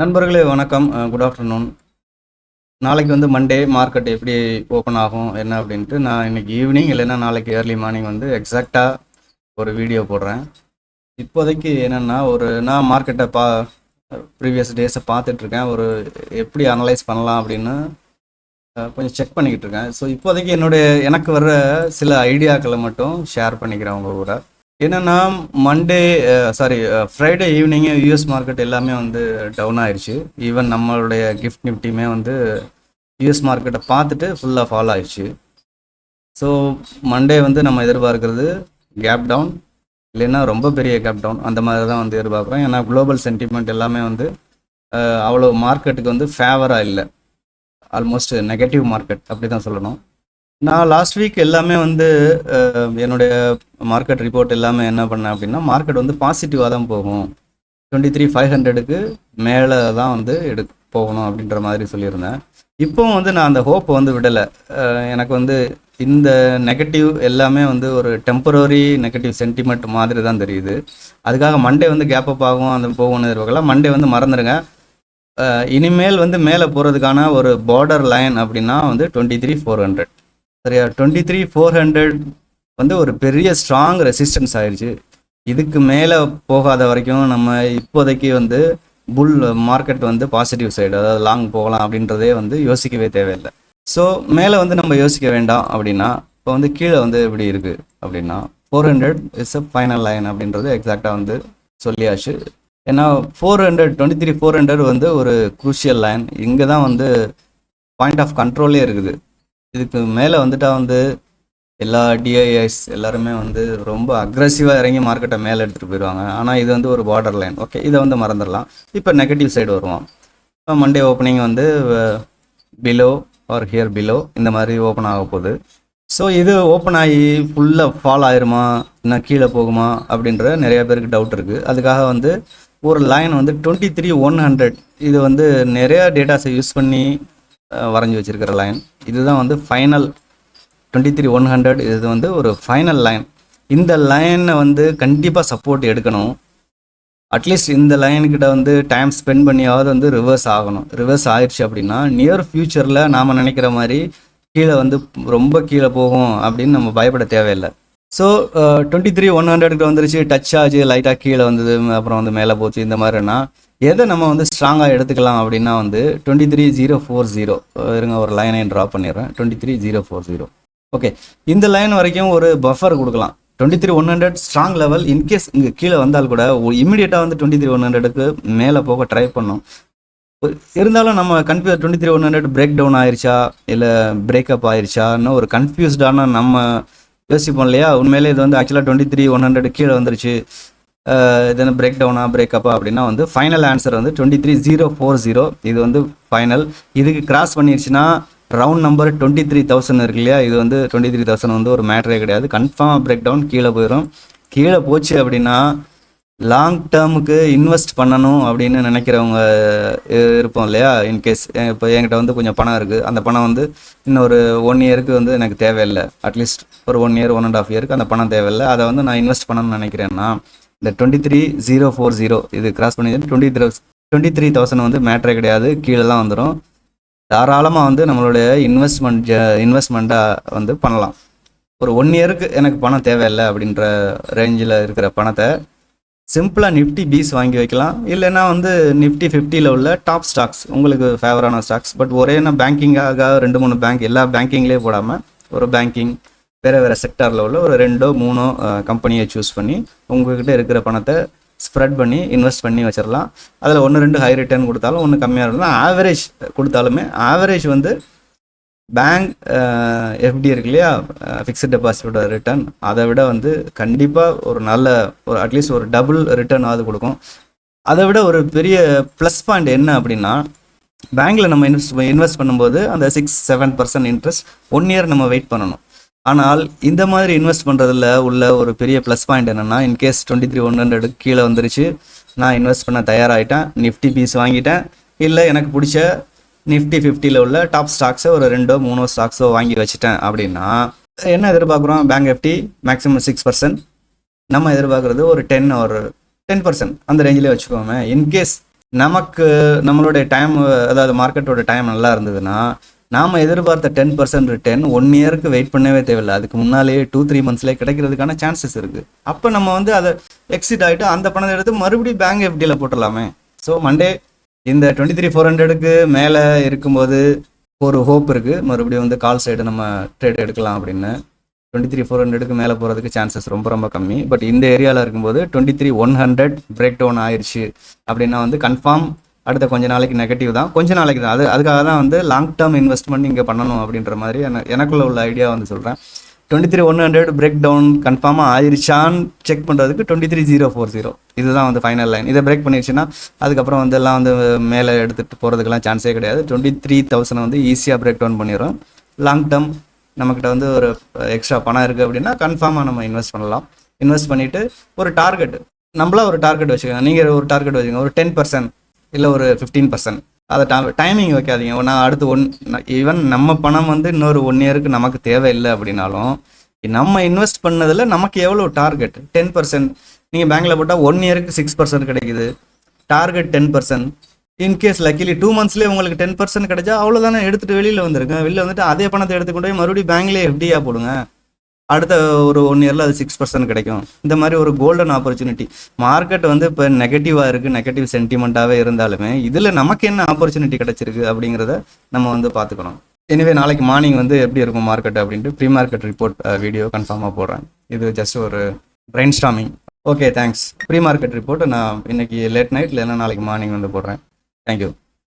நண்பர்களே வணக்கம். Good afternoon. நாளைக்கு வந்து மண்டே மார்க்கெட் எப்படி ஓப்பன் ஆகும் என்ன அப்படின்ட்டு நான் இன்னைக்கு ஈவினிங் இல்லைன்னா நாளைக்கு ஏர்லி மார்னிங் வந்து எக்ஸாக்டாக ஒரு வீடியோ போடுறேன். இப்போதைக்கு என்னென்னா நான் மார்க்கெட்டை ப்ரீவியஸ் டேஸை பார்த்துட்ருக்கேன். எப்படி அனலைஸ் பண்ணலாம் அப்படின்னு கொஞ்சம் செக் பண்ணிக்கிட்டு இருக்கேன். ஸோ இப்போதைக்கு எனக்கு வர்ற சில ஐடியாக்களை மட்டும் ஷேர் பண்ணிக்கிறேன் உங்கள் கூட. என்னென்னா ஃப்ரைடே ஈவினிங்கு யூஎஸ் மார்க்கெட் எல்லாமே வந்து டவுன் ஆயிடுச்சு. ஈவன் நம்மளுடைய கிஃப்ட் நிஃப்டியுமே வந்து யூஎஸ் மார்க்கெட்டை பார்த்துட்டு ஃபுல்லாக ஃபாலோ ஆயிடுச்சு. ஸோ மண்டே வந்து நம்ம எதிர்பார்க்குறது கேப் டவுன் இல்லைன்னா ரொம்ப பெரிய கேப் டவுன் அந்த மாதிரி தான் வந்து எதிர்பார்க்குறோம். ஏன்னா குளோபல் சென்டிமெண்ட் எல்லாமே வந்து அவ்வளோ மார்க்கெட்டுக்கு வந்து ஃபேவராக இல்லை, ஆல்மோஸ்ட் நெகட்டிவ் மார்க்கெட் அப்படி தான் சொல்லணும். நான் லாஸ்ட் வீக் எல்லாமே வந்து என்னுடைய மார்க்கெட் ரிப்போர்ட் எல்லாமே என்ன பண்ணேன் அப்படின்னா, மார்க்கெட் வந்து பாசிட்டிவாக தான் போகும், 23,500க்கு மேலே தான் வந்து போகணும் அப்படின்ற மாதிரி சொல்லியிருந்தேன். இப்போவும் வந்து நான் அந்த ஹோப்பை வந்து விடலை. எனக்கு வந்து இந்த நெகட்டிவ் எல்லாமே வந்து ஒரு டெம்பரரி நெகட்டிவ் சென்டிமெண்ட் மாதிரி தான் தெரியுது. அதுக்காக மண்டே வந்து கேப் அப் ஆகும் அந்த போகணும்னு எதிர்பார்க்கலாம். மண்டே வந்து மறந்துடுங்க. இனிமேல் வந்து மேலே போகிறதுக்கான ஒரு பார்டர் லைன் அப்படின்னா வந்து 23,400. சரியா, 23,400 வந்து ஒரு பெரிய ஸ்ட்ராங் ரெசிஸ்டன்ஸ் ஆயிடுச்சு. இதுக்கு மேலே போகாத வரைக்கும் நம்ம இப்போதைக்கு வந்து புல் மார்க்கெட் வந்து பாசிட்டிவ் சைடு, அதாவது லாங் போகலாம் அப்படின்றதே வந்து யோசிக்கவே தேவையில்லை. ஸோ மேலே வந்து நம்ம யோசிக்க வேண்டாம். அப்படின்னா இப்போ வந்து கீழே வந்து எப்படி இருக்குது அப்படின்னா 400 இஸ் அ ஃபைனல் லைன் அப்படின்றது எக்ஸாக்டாக வந்து சொல்லியாச்சு. ஏன்னா 23,400 வந்து ஒரு குரூஷியல் லைன். இங்கே தான் வந்து பாயிண்ட் ஆஃப் கண்ட்ரோலே இருக்குது. இதுக்கு மேலே வந்துட்டா வந்து எல்லா டிஐஎஸ் எல்லாருமே வந்து ரொம்ப அக்ரெசிவாக இறங்கி மார்க்கெட்டை மேலே எடுத்துகிட்டு போயிடுவாங்க. ஆனால் இது வந்து ஒரு பார்டர் லைன். ஓகே, இதை வந்து மறந்துடலாம். இப்போ நெகட்டிவ் சைடு வருவோம். மண்டே ஓப்பனிங் வந்து பிலோ ஆர் ஹியர் பிலோ இந்த மாதிரி ஓப்பன் ஆக போகுது. ஸோ இது ஓப்பன் ஆகி ஃபுல்லாக ஃபால் ஆயிருமா, இன்னும் கீழே போகுமா அப்படின்ற நிறைய பேருக்கு டவுட் இருக்குது. அதுக்காக வந்து ஒரு லைன் வந்து 23,100, இது வந்து நிறையா டேட்டாஸை யூஸ் பண்ணி வரைஞ்சி வச்சிருக்கிற லைன். இதுதான் வந்து ஃபைனல் 23,100. இது வந்து ஒரு ஃபைனல் லைன். இந்த லைனை வந்து கண்டிப்பாக சப்போர்ட் எடுக்கணும். அட்லீஸ்ட் இந்த லைனுக்கிட்ட வந்து டைம் ஸ்பெண்ட் பண்ணியாவது வந்து ரிவர்ஸ் ஆகணும். ரிவர்ஸ் ஆயிடுச்சு அப்படின்னா நியர் ஃப்யூச்சரில் நாம் நினைக்கிற மாதிரி கீழே வந்து ரொம்ப கீழே போகும் அப்படின்னு நம்ம பயப்பட தேவையில்லை. ஸோ 23,100 வந்துருச்சு, டச் ஆச்சு, லைட்டாக கீழே வந்தது, அப்புறம் வந்து மேலே போச்சு. இந்த மாதிரினா எதை நம்ம வந்து ஸ்ட்ராங்காக எடுத்துக்கலாம் அப்படின்னா வந்து 23,040 இருங்க, ஒரு லைனை ட்ரா பண்ணிடுறேன். 23,040. ஓகே, இந்த லைன் வரைக்கும் ஒரு பஃபர் கொடுக்கலாம். 23,100 ஸ்ட்ராங் லெவல். இன்கேஸ் இங்கே கீழே வந்தால் கூட இமீடியட்டாக வந்து 23,100க்கு மேலே போக ட்ரை பண்ணோம். இருந்தாலும் நம்ம 23,100 பிரேக் டவுன் ஆயிடுச்சா இல்லை பிரேக்கப் ஆயிடுச்சான்னு ஒரு கன்ஃபியூஸ்டான நம்ம யோசிப்போம் இல்லையா. உண்மையிலே இது வந்து ஆக்சுவலாக 23,100 கீழே வந்துருச்சு, இது என்ன பிரேக் டவுனா பிரேக்கப்பா அப்படின்னா வந்து ஃபைனல் ஆன்சர் வந்து 23,040. இது வந்து ஃபைனல். இதுக்கு கிராஸ் பண்ணிடுச்சுன்னா ரவுண்ட் நம்பர் 23,000 இருக்கு இல்லையா, இது வந்து 23,000 வந்து ஒரு மேட்டரே கிடையாது. கன்ஃபார்மாக பிரேக் டவுன் கீழே போயிடும். கீழே போச்சு அப்படின்னா லாங் டேர்முக்கு இன்வெஸ்ட் பண்ணணும் அப்படின்னு நினைக்கிறவங்க இருப்போம் இல்லையா. இன்கேஸ் இப்போ என்கிட்ட வந்து கொஞ்சம் பணம் இருக்குது, அந்த பணம் வந்து இன்னொரு 1 இயருக்கு வந்து எனக்கு தேவையில்லை. அட்லீஸ்ட் ஒரு 1 இயர் 1.5 இயருக்கு அந்த பணம் தேவையில்லை. அதை வந்து நான் இன்வெஸ்ட் பண்ணணும்னு நினைக்கிறேன்னா இந்த 23,040 இது கிராஸ் பண்ணி 23,000 வந்து மேட்டரே கிடையாது, கீழே தான் வந்துடும். தாராளமாக வந்து நம்மளுடைய இன்வெஸ்ட்மெண்ட்டாக வந்து பண்ணலாம். ஒரு 1 இயருக்கு எனக்கு பணம் தேவையில்லை அப்படின்ற ரேஞ்சில் இருக்கிற பணத்தை சிம்பிளாக நிஃப்டி பீஸ் வாங்கி வைக்கலாம். இல்லைன்னா வந்து நிஃப்டி 50ல் உள்ள டாப் ஸ்டாக்ஸ், உங்களுக்கு ஃபேவரான ஸ்டாக்ஸ். பட் ஒரே பேங்கிங்காக 2-3 பேங்க், எல்லா பேங்கிங்லேயே போடாமல் ஒரு பேங்கிங் வேறு செக்டாரில் உள்ள ஒரு 2-3 கம்பெனியை சூஸ் பண்ணி உங்கள்கிட்ட இருக்கிற பணத்தை ஸ்ப்ரெட் பண்ணி இன்வெஸ்ட் பண்ணி வச்சிடலாம். அதில் 1-2 ஹை ரிட்டர்ன் கொடுத்தாலும், ஒன்று கம்மியாக இருந்தாலும், ஆவரேஜ் கொடுத்தாலுமே ஆவரேஜ் வந்து பேங்க் எஃப்டி இருக்கு இல்லையா, ஃபிக்ஸ்ட் டெபாசிட்டோட ரிட்டர்ன், அதை விட வந்து கண்டிப்பாக ஒரு நல்ல ஒரு அட்லீஸ்ட் ஒரு டபுள் ரிட்டர்ன் ஆகுது கொடுக்கும். அதை விட ஒரு பெரிய ப்ளஸ் பாயிண்ட் என்ன அப்படின்னா, பேங்க்கில் நம்ம இன்வெஸ்ட் பண்ணும்போது அந்த 6-7% இன்ட்ரெஸ்ட் 1 இயர் நம்ம வெயிட் பண்ணணும். ஆனால் இந்த மாதிரி இன்வெஸ்ட் பண்ணுறதுல உள்ள ஒரு பெரிய ப்ளஸ் பாயிண்ட் என்னென்னா, இன்கேஸ் 23,100 கீழே வந்துருச்சு, நான் இன்வெஸ்ட் பண்ண தயாராகிட்டேன், நிஃப்டி பீஸ் வாங்கிட்டேன், இல்லை எனக்கு பிடிச்ச நிஃப்டி 50ல் உள்ள டாப் ஸ்டாக்ஸை ஒரு 2-3 ஸ்டாக்ஸோ வாங்கி வச்சுட்டேன் அப்படின்னா என்ன எதிர்பார்க்குறோம்? பேங்க் எஃப்டி மேக்ஸிமம் 6%, நம்ம எதிர்பார்க்குறது ஒரு 10% அந்த ரேஞ்சிலே வச்சுக்கோமே. இன்கேஸ் நமக்கு நம்மளுடைய டைம், அதாவது மார்க்கெட்டோட டைம் நல்லா இருந்ததுன்னா நாம் எதிர்பார்த்த 10% ரிட்டர்ன் 1 இயருக்கு வெயிட் பண்ணவே தேவையில்லை. அதுக்கு முன்னாலேயே 2-3 மந்த்ஸ்லேயே கிடைக்கிறதுக்கான சான்சஸ் இருக்குது. அப்போ நம்ம வந்து அதை எக்ஸிட் ஆகிட்டு அந்த பணத்தை எடுத்து மறுபடியும் பேங்க் எஃப்டியில் போட்டுடலாமே. ஸோ மண்டே இந்த 23,400க்கு மேலே இருக்கும்போது ஒரு ஹோப் இருக்குது, மறுபடியும் வந்து கால் சைடு நம்ம ட்ரேட் எடுக்கலாம் அப்படின்னு. 23,400க்கு மேலே போகிறதுக்கு சான்சஸ் ரொம்ப ரொம்ப கம்மி. பட் இந்த ஏரியாவில் இருக்கும்போது 23,100 பிரேக் டவுன் ஆயிடுச்சு அப்படின்னா வந்து கன்ஃபார்ம் அடுத்த கொஞ்ச நாளைக்கு நெகட்டிவ் தான், கொஞ்ச நாளைக்கு தான். அதுக்காக தான் வந்து லாங் டேர்ம் இன்வெஸ்ட்மெண்ட் இங்கே பண்ணணும் அப்படின்ற மாதிரி எனக்குள்ள உள்ள ஐடியா வந்து சொல்கிறேன். 23,100 பிரேக் டவுன் கன்ஃபார்மாக ஆயிடுச்சான்னு செக் பண்ணுறதுக்கு 23,040 இதுதான் வந்து ஃபைனல் லைன். இதை பிரேக் பண்ணிடுச்சுன்னா அதுக்கப்புறம் வந்து எல்லாம் வந்து மேலே எடுத்துகிட்டு போகிறதுக்கெல்லாம் சான்ஸே கிடையாது. 23,000 வந்து ஈஸியாக பிரேக் டவுன் பண்ணிடுறோம். லாங் டேர்ம் நம்மக்கிட்ட வந்து ஒரு எக்ஸ்ட்ரா பணம் இருக்குது அப்படின்னா கன்ஃபார்மாக நம்ம இன்வெஸ்ட் பண்ணலாம். இன்வெஸ்ட் பண்ணிவிட்டு ஒரு டார்கெட், நம்மளா ஒரு டார்கெட் வச்சுக்கோங்க. நீங்கள் ஒரு டார்கெட் வச்சுக்கோங்க, ஒரு 10% இல்லை ஒரு 15%. அதை டைமிங் வைக்காதீங்க. நான் அடுத்து ஈவன் நம்ம பணம் வந்து இன்னொரு 1 இயருக்கு நமக்கு தேவையில்லை அப்படின்னாலும் நம்ம இன்வெஸ்ட் பண்ணதில் நமக்கு எவ்வளோ டார்கெட் 10%. நீங்கள் பேங்க்கில் போட்டால் 1 இயருக்கு 6% கிடைக்குது. டார்கெட் 10%. இன்கேஸ் லக்கிலி 2 மந்த்ஸ்லேயே உங்களுக்கு 10% கிடைச்சா அவ்வளோதானே, எடுத்துகிட்டு வெளியில் வந்துருங்க. வெளியில் வந்துட்டு அதே பணத்தை எடுத்துக்கொண்டு போய் மறுபடியும் பேங்க்லேயே எஃப்டியாக போடுங்க. அடுத்த ஒரு 1 இயரில் அது 6% கிடைக்கும். இந்த மாதிரி ஒரு கோல்டன் ஆப்பர்ச்சுனிட்டி. மார்க்கெட் வந்து இப்போ நெகட்டிவாக இருக்குது, நெகட்டிவ் சென்டிமெண்ட்டாகவே இருந்தாலுமே இதில் நமக்கு என்ன ஆப்பர்ச்சுனிட்டி கிடைச்சிருக்கு அப்படிங்கிறத நம்ம வந்து பார்த்துக்கணும். எனிவே நாளைக்கு மார்னிங் வந்து எப்படி இருக்கும் மார்க்கெட் அப்படின்ட்டு ப்ரீ மார்க்கெட் ரிப்போர்ட் வீடியோ கன்ஃபார்மாக போடுறேன். இது ஜஸ்ட் ஒரு brain storming. Okay, thanks. Pre market report நான் இன்னைக்கு லேட் நைட் இல்லைன்னா நாளைக்கு மார்னிங் வந்து போடுறேன். தேங்க்யூ.